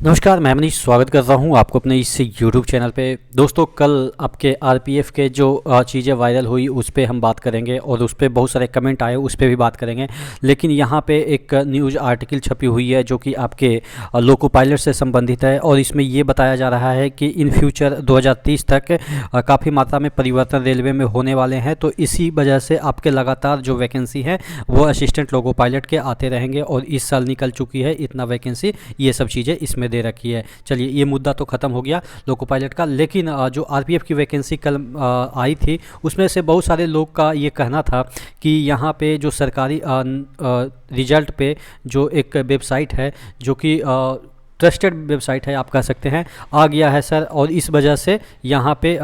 नमस्कार, मैं मनीष स्वागत कर रहा हूं आपको अपने इस यूट्यूब चैनल पे। दोस्तों, कल आपके आरपीएफ के जो चीज़ें वायरल हुई उस पे हम बात करेंगे और उस पे बहुत सारे कमेंट आए उस पे भी बात करेंगे। लेकिन यहां पे एक न्यूज़ आर्टिकल छपी हुई है जो कि आपके लोको पायलट से संबंधित है और इसमें ये बताया जा रहा है कि इन फ्यूचर 2030 तक काफ़ी मात्रा में परिवर्तन रेलवे में होने वाले हैं। तो इसी वजह से आपके लगातार जो वैकेंसी है वो असिस्टेंट लोको पायलट के आते रहेंगे और इस साल निकल चुकी है इतना वैकेंसी, ये सब चीज़ें इसमें दे रखी है। चलिए, ये मुद्दा तो ख़त्म हो गया लोको पायलट का। लेकिन जो आरपीएफ की वैकेंसी कल आई थी उसमें से बहुत सारे लोग का ये कहना था कि यहाँ पे जो सरकारी रिजल्ट पे जो एक वेबसाइट है जो कि ट्रस्टेड वेबसाइट है आप कह सकते हैं, आ गया है सर, और इस वजह से यहाँ पे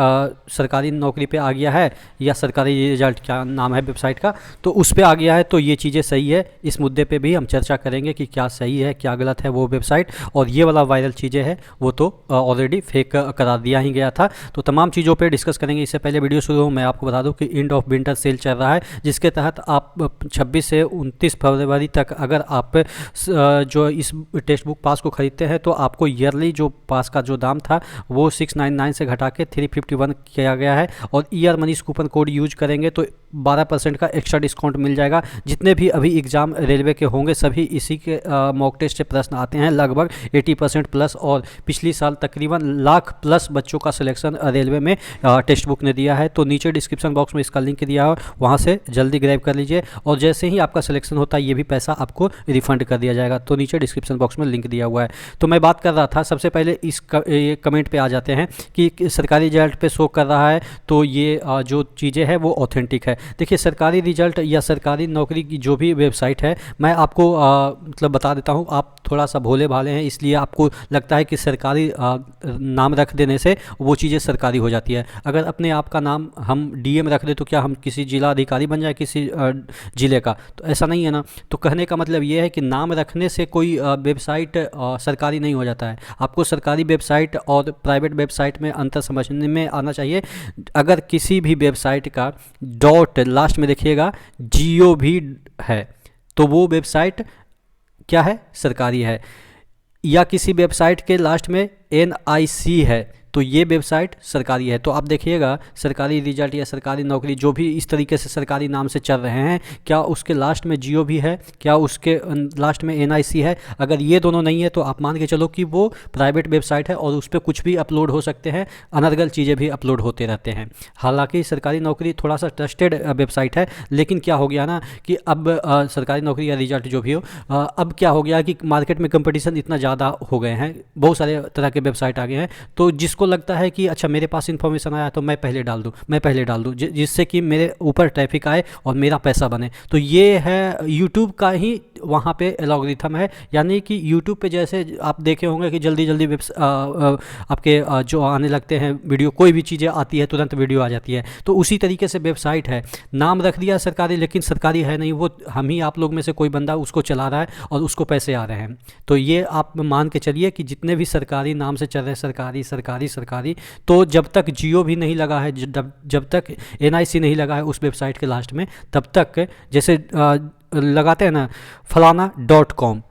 सरकारी नौकरी पे आ गया है, या सरकारी रिजल्ट क्या नाम है वेबसाइट का, तो उस पे आ गया है। तो ये चीज़ें सही है, इस मुद्दे पे भी हम चर्चा करेंगे कि क्या सही है क्या गलत है वो वेबसाइट, और ये वाला वायरल चीज़ें हैं वो तो ऑलरेडी फेक करार दिया ही गया था। तो तमाम चीज़ों पर डिस्कस करेंगे। इससे पहले वीडियो शुरू हो मैं आपको बता दूँ कि एंड ऑफ विंटर सेल चल रहा है, जिसके तहत आप 26 से 29 फरवरी तक अगर आप जो इस टेक्स्ट बुक पास को खरीदते हैं तो आपको ईयरली जो पास का जो दाम था वो 699 से घटा के 351 किया गया है, और year Manish coupon code use करेंगे तो 12% का एक्स्ट्रा डिस्काउंट मिल जाएगा। जितने भी अभी एग्ज़ाम रेलवे के होंगे सभी इसी के मॉक टेस्ट से प्रश्न आते हैं, लगभग 80% प्लस, और पिछली साल तकरीबन लाख प्लस बच्चों का सिलेक्शन रेलवे में टेक्स्ट बुक ने दिया है। तो नीचे डिस्क्रिप्शन बॉक्स में इसका लिंक दिया है, वहाँ से जल्दी ग्रैब कर लीजिए, और जैसे ही आपका सिलेक्शन होता है ये भी पैसा आपको रिफंड कर दिया जाएगा। तो नीचे डिस्क्रिप्शन बॉक्स में लिंक दिया हुआ है। तो मैं बात कर रहा था, सबसे पहले इस कमेंट पे आ जाते हैं कि सरकारी रिजल्ट पे शो कर रहा है तो ये जो चीज़ें हैं वो ऑथेंटिक है। देखिए, सरकारी रिजल्ट या सरकारी नौकरी की जो भी वेबसाइट है, मैं आपको मतलब बता देता हूँ, आप थोड़ा सा भोले भाले हैं इसलिए आपको लगता है कि सरकारी नाम रख देने से वो चीज़ें सरकारी हो जाती है। अगर अपने आप का नाम हम डीएम रख दे तो क्या हम किसी जिला अधिकारी बन जाए किसी ज़िले का? तो ऐसा नहीं है ना। तो कहने का मतलब ये है कि नाम रखने से कोई वेबसाइट सरकारी नहीं हो जाता है। आपको सरकारी वेबसाइट और प्राइवेट वेबसाइट में अंतर समझने में आना चाहिए। अगर किसी भी वेबसाइट का डॉट लास्ट में देखिएगा GOV है तो वो वेबसाइट क्या है? सरकारी है। या किसी वेबसाइट के लास्ट में NIC है तो ये वेबसाइट सरकारी है। तो आप देखिएगा सरकारी रिजल्ट या सरकारी नौकरी जो भी इस तरीके से सरकारी नाम से चल रहे हैं, क्या उसके लास्ट में GOV है, क्या उसके लास्ट में NIC है? अगर ये दोनों नहीं है तो आप मान के चलो कि वो प्राइवेट वेबसाइट है और उस पर कुछ भी अपलोड हो सकते हैं, अनर्गल चीज़ें भी अपलोड होते रहते हैं। हालांकि सरकारी नौकरी थोड़ा सा ट्रस्टेड वेबसाइट है, लेकिन क्या हो गया ना कि अब सरकारी नौकरी या रिजल्ट जो भी हो, अब क्या हो गया कि मार्केट में कंपटीशन इतना ज़्यादा हो गए हैं, बहुत सारे तरह के वेबसाइट आ गए हैं। तो जिसको लगता है कि अच्छा मेरे पास इन्फॉर्मेशन आया तो मैं पहले डाल दूं जिससे कि मेरे ऊपर ट्रैफिक आए और मेरा पैसा बने। तो ये है यूट्यूब का ही वहाँ पे एल्गोरिथम है, यानी कि यूट्यूब पे जैसे आप देखे होंगे कि जल्दी जल्दी आपके जो आने लगते हैं वीडियो, कोई भी चीज़ें आती है तुरंत वीडियो आ जाती है। तो उसी तरीके से वेबसाइट है, नाम रख दिया सरकारी लेकिन सरकारी है नहीं, वो हम ही आप लोग में से कोई बंदा उसको चला रहा है और उसको पैसे आ रहे हैं। तो ये आप मान के चलिए कि जितने भी सरकारी नाम से चल रहे हैं सरकारी सरकारी सरकारी, तो जब तक GOV नहीं लगा है, जब तक NIC नहीं लगा है उस वेबसाइट के लास्ट में, तब तक जैसे लगाते हैं ना फलाना.com,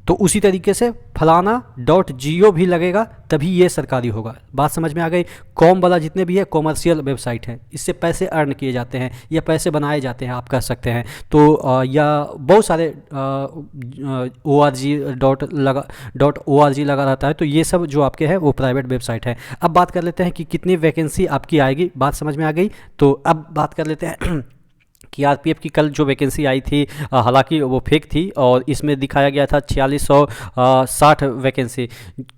तो उसी तरीके से फलाना.GO भी लगेगा तभी ये सरकारी होगा। बात समझ में आ गई? कॉम वाला जितने भी है कॉमर्शियल वेबसाइट है, इससे पैसे अर्न किए जाते हैं या पैसे बनाए जाते हैं आप कह सकते हैं। तो या बहुत सारे .org लगा रहता है, तो ये सब जो आपके हैं वो प्राइवेट वेबसाइट है। अब बात कर लेते हैं कि कितनी वैकेंसी आपकी आएगी। बात समझ में आ गई? तो अब बात कर लेते हैं कि आरपीएफ की कल जो वैकेंसी आई थी, हालांकि वो फेक थी और इसमें दिखाया गया था 4660 वैकेंसी।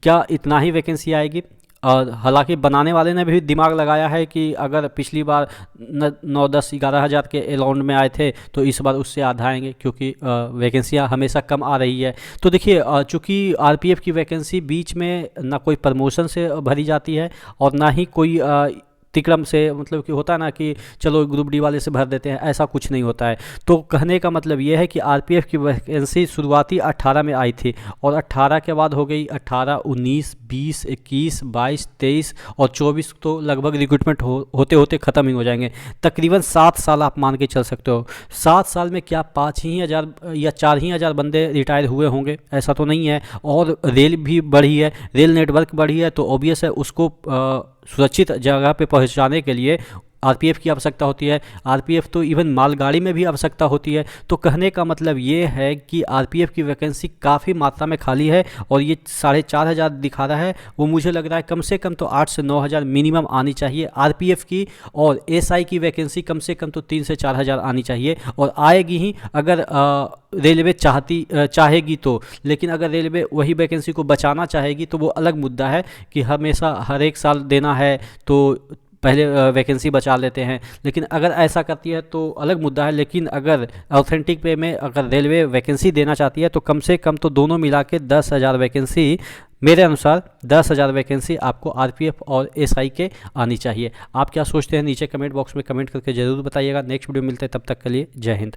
क्या इतना ही वैकेंसी आएगी? हालांकि बनाने वाले ने भी दिमाग लगाया है कि अगर पिछली बार 9, 10, 11 हज़ार के अराउंड में आए थे तो इस बार उससे आधा आएंगे, क्योंकि वैकेंसियाँ हमेशा कम आ रही है। तो देखिए, चूँकि आरपीएफ की वैकेंसी बीच में ना कोई प्रमोशन से भरी जाती है और ना ही कोई तिक्रम से, मतलब कि होता है ना कि चलो ग्रुप डी वाले से भर देते हैं, ऐसा कुछ नहीं होता है। तो कहने का मतलब ये है कि आरपीएफ की वैकेंसी शुरुआती 18 में आई थी और 18 के बाद हो गई 18, 19, 20, 21, 22, 23 और 24 तो लगभग रिक्रूटमेंट होते होते ख़त्म ही हो जाएंगे। तकरीबन 7 साल आप मान के चल सकते हो। 7 साल में क्या 5 ही हज़ार या 4 ही हज़ार बंदे रिटायर हुए होंगे? ऐसा तो नहीं है। और रेल भी बढ़ी है, रेल नेटवर्क बढ़ी है, तो ऑब्वियस है उसको सुरक्षित जगह पे पहुंचाने के लिए आरपीएफ की आवश्यकता होती है। आरपीएफ तो इवन मालगाड़ी में भी आवश्यकता होती है। तो कहने का मतलब ये है कि आरपीएफ की वैकेंसी काफ़ी मात्रा में खाली है, और ये 4,500 दिखा रहा है, वो मुझे लग रहा है कम से कम तो 8 से 9 हज़ार मिनिमम आनी चाहिए आरपीएफ की। और एसआई की वैकेंसी कम से कम तो 3 से 4 हज़ार आनी चाहिए, और आएगी ही अगर रेलवे चाहेगी तो। लेकिन अगर रेलवे वही वैकेंसी को बचाना चाहेगी तो वो अलग मुद्दा है कि हमेशा हर एक साल देना है तो पहले वैकेंसी बचा लेते हैं। लेकिन अगर ऐसा करती है तो अलग मुद्दा है। लेकिन अगर ऑथेंटिक पे में अगर रेलवे वैकेंसी देना चाहती है तो कम से कम तो दोनों मिला के 10,000 वैकेंसी, मेरे अनुसार 10,000 वैकेंसी आपको आरपीएफ और एसआई के आनी चाहिए। आप क्या सोचते हैं नीचे कमेंट बॉक्स में कमेंट करके ज़रूर बताइएगा। नेक्स्ट वीडियो मिलते हैं, तब तक के लिए जय हिंद।